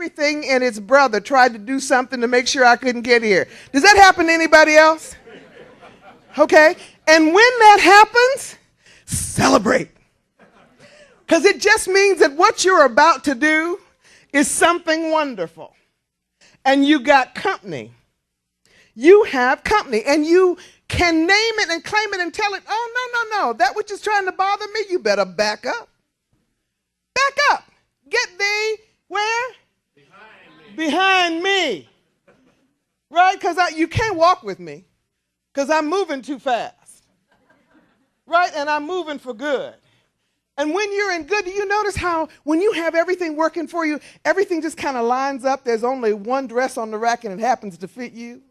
everything and its brother tried to do something to make sure I couldn't get here. Does that happen to anybody else? Okay. And when that happens, celebrate. Because it just means that what you're about to do is something wonderful. And you got company. You have company. And you can name it and claim it and tell it, oh, no. That which is trying to bother me, you better back up. Back up. Get thee where? Behind me. Right? Because you can't walk with me. Because I'm moving too fast. Right? And I'm moving for good. And when you're in good, do you notice how when you have everything working for you, everything just kind of lines up? There's only one dress on the rack and it happens to fit you.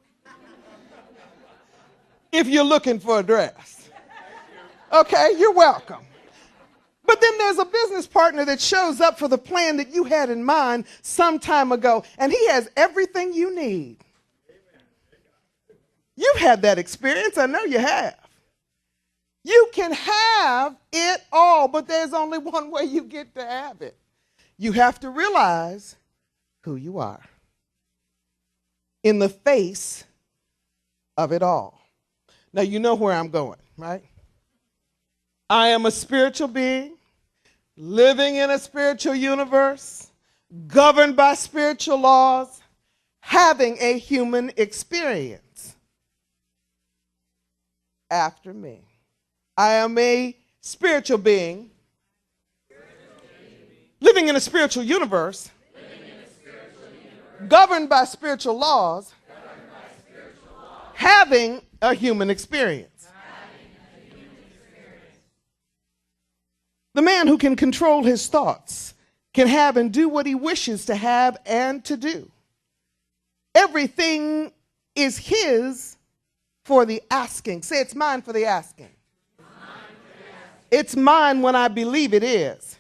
If you're looking for a dress. Okay, you're welcome. But then there's a business partner that shows up for the plan that you had in mind some time ago, and he has everything you need. You've had that experience. I know you have. You can have it all, but there's only one way you get to have it. You have to realize who you are in the face of it all. Now, you know where I'm going, right? I am a spiritual being, living in a spiritual universe, governed by spiritual laws, having a human experience. After me. I am a spiritual being, living in a spiritual universe, governed by spiritual laws, having a human experience. The man who can control his thoughts can have and do what he wishes to have and to do. Everything is his for the asking. Say, it's mine for the asking. It's mine when I believe it is.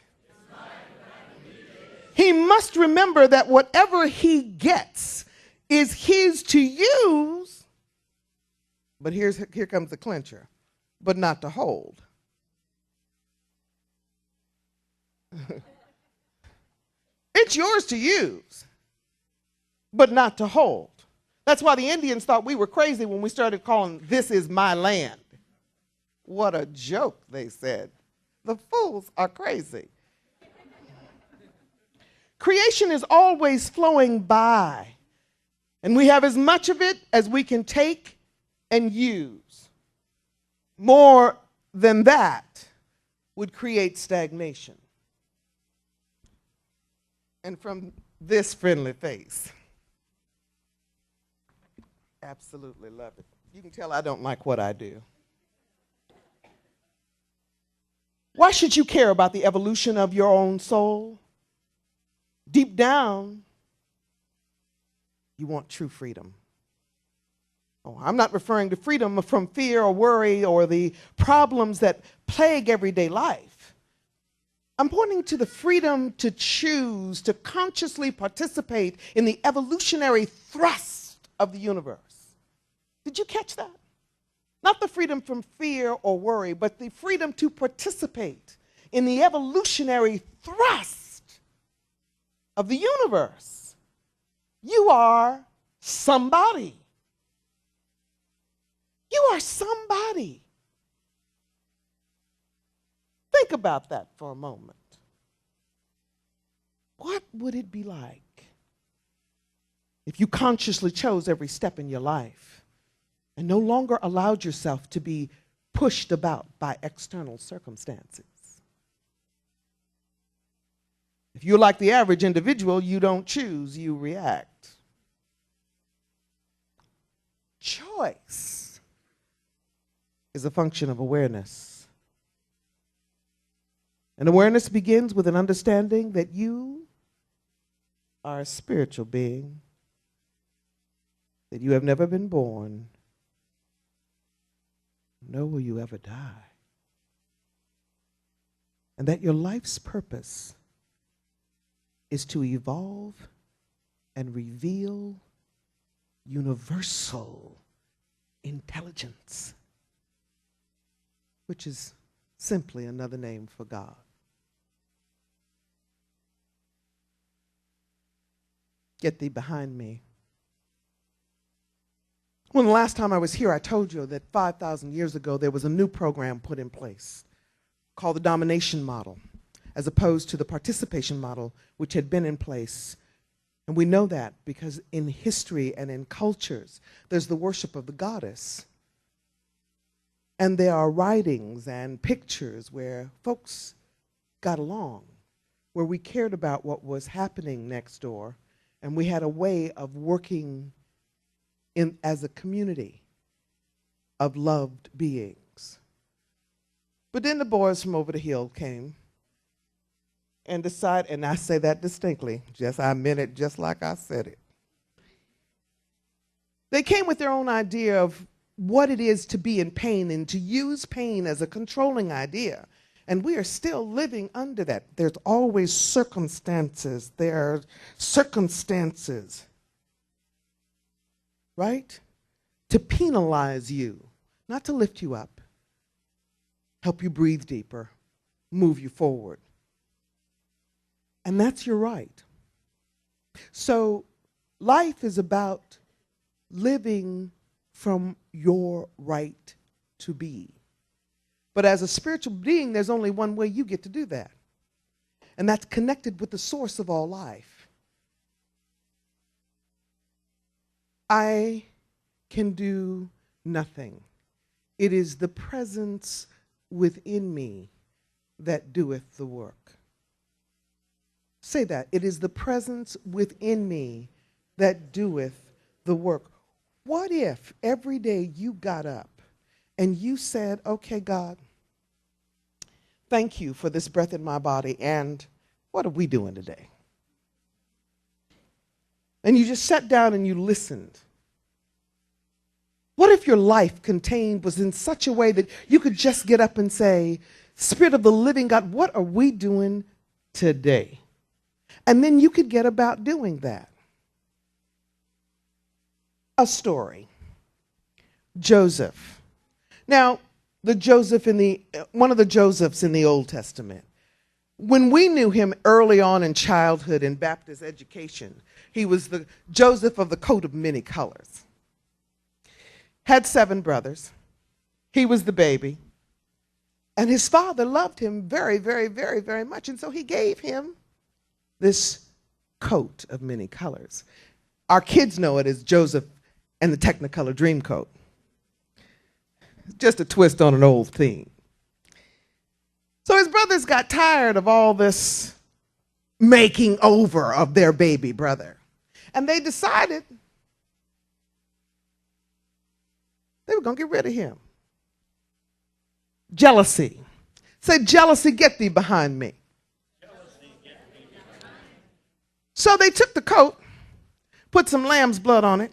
He must remember that whatever he gets is his to use, but here comes the clincher, but not to hold. It's yours to use, but not to hold. That's why the Indians thought we were crazy when we started calling this is my land. What a joke, they said. The fools are crazy. Creation is always flowing by, and we have as much of it as we can take and use. More than that would create stagnation. And from this friendly face, absolutely love it. You can tell I don't like what I do. Why should you care about the evolution of your own soul? Deep down, you want true freedom. Oh, I'm not referring to freedom from fear or worry or the problems that plague everyday life. I'm pointing to the freedom to choose, to consciously participate in the evolutionary thrust of the universe. Did you catch that? Not the freedom from fear or worry, but the freedom to participate in the evolutionary thrust of the universe. You are somebody. You are somebody. Think about that for a moment. What would it be like if you consciously chose every step in your life and no longer allowed yourself to be pushed about by external circumstances? If you're like the average individual, you don't choose, you react. Choice is a function of awareness. And awareness begins with an understanding that you are a spiritual being, that you have never been born, nor will you ever die, and that your life's purpose is to evolve and reveal universal intelligence, which is simply another name for God. get thee behind me. When the last time I was here, I told you that 5,000 years ago, there was a new program put in place called the domination model, as opposed to the participation model, which had been in place. And we know that because in history and in cultures, there's the worship of the goddess. And there are writings and pictures where folks got along, where we cared about what was happening next door, and we had a way of working as a community of loved beings. But then the boys from over the hill came and decided, and I say that distinctly, I meant it just like I said it. They came with their own idea of what it is to be in pain and to use pain as a controlling idea. And we are still living under that. There's always circumstances. There are circumstances, right? To penalize you, not to lift you up, help you breathe deeper, move you forward. And that's your right. So life is about living from your right to be. But as a spiritual being, there's only one way you get to do that. And that's connected with the source of all life. I can do nothing. It is the presence within me that doeth the work. Say that. It is the presence within me that doeth the work. What if every day you got up and you said, okay, God, thank you for this breath in my body, and what are we doing today? And you just sat down and you listened. What if your life was in such a way that you could just get up and say, Spirit of the living God, what are we doing today? And then you could get about doing that. A story. Joseph. Now, one of the Josephs in the Old Testament. When we knew him early on in childhood in Baptist education, he was the Joseph of the coat of many colors. Had 7 brothers. He was the baby. And his father loved him very, very, very, very much. And so he gave him this coat of many colors. Our kids know it as Joseph and the Technicolor Dreamcoat. Just a twist on an old theme. So his brothers got tired of all this making over of their baby brother. And they decided they were going to get rid of him. Jealousy. Say, jealousy, get thee behind me. So they took the coat, put some lamb's blood on it,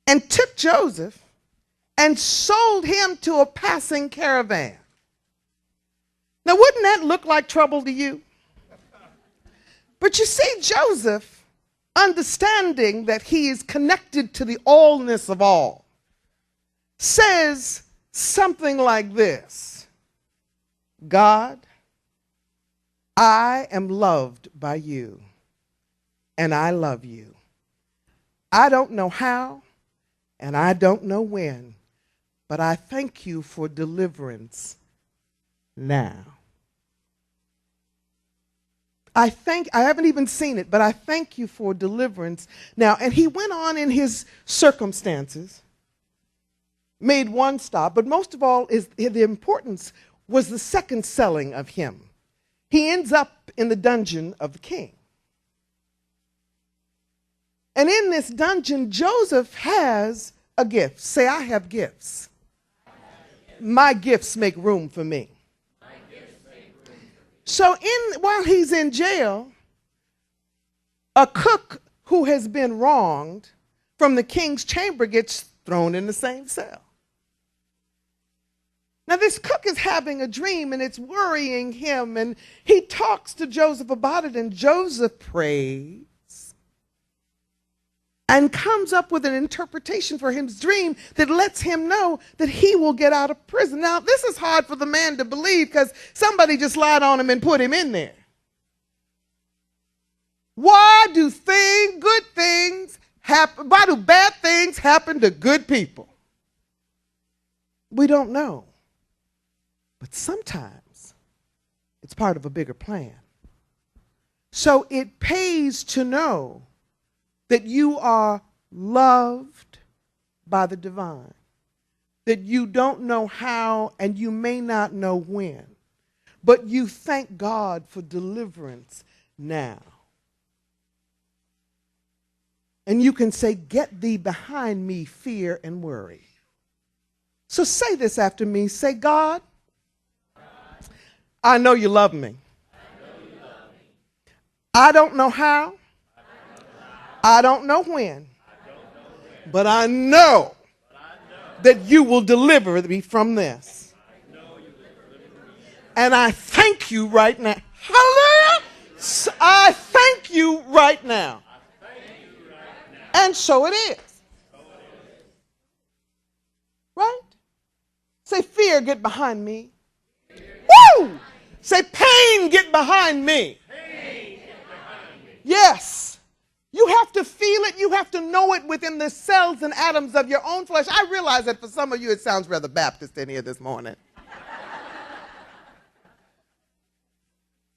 and took Joseph and sold him to a passing caravan. Now, wouldn't that look like trouble to you? But you see, Joseph, understanding that he is connected to the allness of all, says something like this: God, I am loved by you, and I love you. I don't know how, and I don't know when, but I thank you for deliverance now. I haven't even seen it, but I thank you for deliverance now. And he went on in his circumstances, made one stop, but most of all, the importance was the second selling of him. He ends up in the dungeon of the king. And in this dungeon, Joseph has a gift. Say, I have gifts. My gifts make room for me. So while he's in jail, a cook who has been wronged from the king's chamber gets thrown in the same cell. Now, this cook is having a dream, and it's worrying him, and he talks to Joseph about it, and Joseph prays and comes up with an interpretation for his dream that lets him know that he will get out of prison. Now, this is hard for the man to believe because somebody just lied on him and put him in there. Why do things Why do bad things happen to good people? We don't know. But sometimes it's part of a bigger plan. So it pays to know that you are loved by the divine, that you don't know how and you may not know when, but you thank God for deliverance now. And you can say, get thee behind me, fear and worry. So say this after me. Say, God, I know you love me. I don't know how. I don't know when. But I know that you will deliver me from this. And I thank you right now. Hallelujah! I thank you right now. And so it is. Right? Say, fear, get behind me. Woo! Say, pain, get behind me. Yes. You have to feel it. You have to know it within the cells and atoms of your own flesh. I realize that for some of you it sounds rather Baptist in here this morning.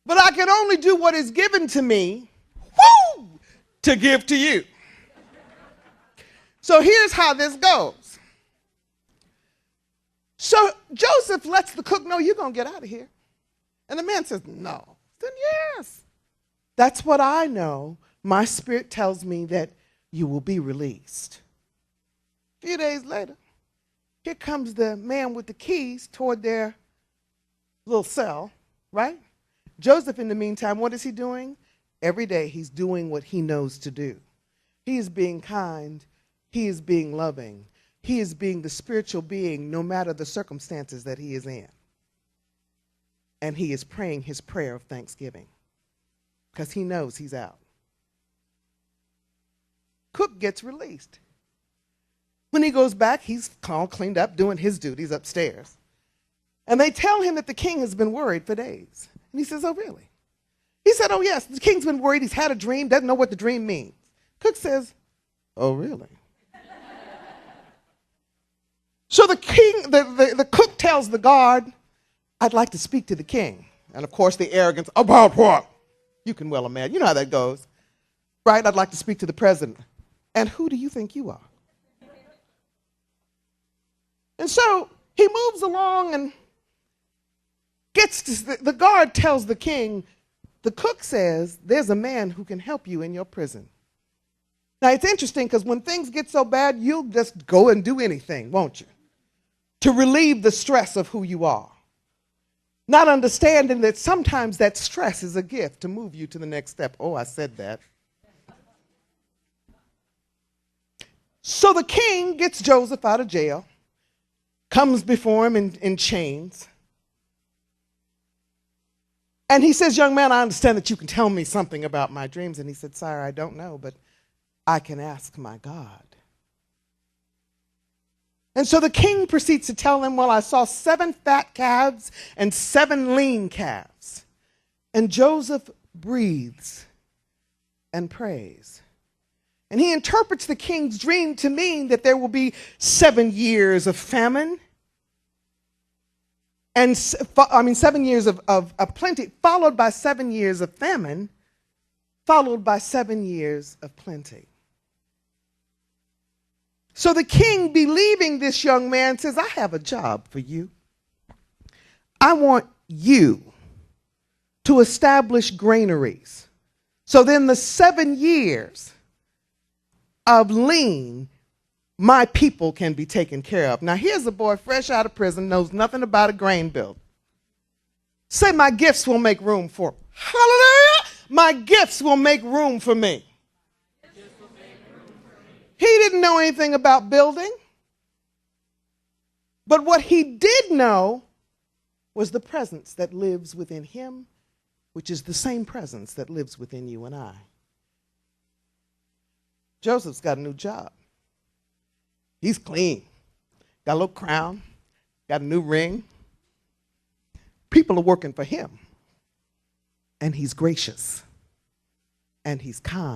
But I can only do what is given to me, woo, to give to you. So here's how this goes. So Joseph lets the cook know, you're going to get out of here. And the man says, no. Then yes. That's what I know. My spirit tells me that you will be released. A few days later, here comes the man with the keys toward their little cell, right? Joseph, in the meantime, what is he doing? Every day he's doing what he knows to do. He is being kind. He is being loving. He is being the spiritual being no matter the circumstances that he is in. And he is praying his prayer of thanksgiving because he knows he's out. Cook gets released. When he goes back, he's all cleaned up, doing his duties upstairs. And they tell him that the king has been worried for days. And he says, oh, really? He said, oh, yes, the king's been worried. He's had a dream, doesn't know what the dream means. Cook says, oh, really? So the king, the cook tells the guard, I'd like to speak to the king. And, of course, the arrogance, about what? You can well imagine. You know how that goes. Right? I'd like to speak to the president. And who do you think you are? And so he moves along and gets to, the guard tells the king, the cook says, there's a man who can help you in your prison. Now, it's interesting because when things get so bad, you'll just go and do anything, won't you? To relieve the stress of who you are. Not understanding that sometimes that stress is a gift to move you to the next step. Oh, I said that. So the king gets Joseph out of jail, comes before him in chains. And he says, young man, I understand that you can tell me something about my dreams. And he said, sire, I don't know, but I can ask my God. And so the king proceeds to tell him, well, I saw 7 fat calves and 7 lean calves. And Joseph breathes and prays. And he interprets the king's dream to mean that there will be 7 years of famine. And 7 years of plenty, followed by 7 years of famine, followed by 7 years of plenty. So the king, believing this young man, says, I have a job for you. I want you to establish granaries. So then the 7 years of lean, my people can be taken care of. Now here's a boy fresh out of prison, knows nothing about a grain bill. Say, my gifts will make room for him. Hallelujah! My gifts will make room for me. He didn't know anything about building. But what he did know was the presence that lives within him, which is the same presence that lives within you and I. Joseph's got a new job. He's clean. Got a little crown. Got a new ring. People are working for him. And he's gracious. And he's kind.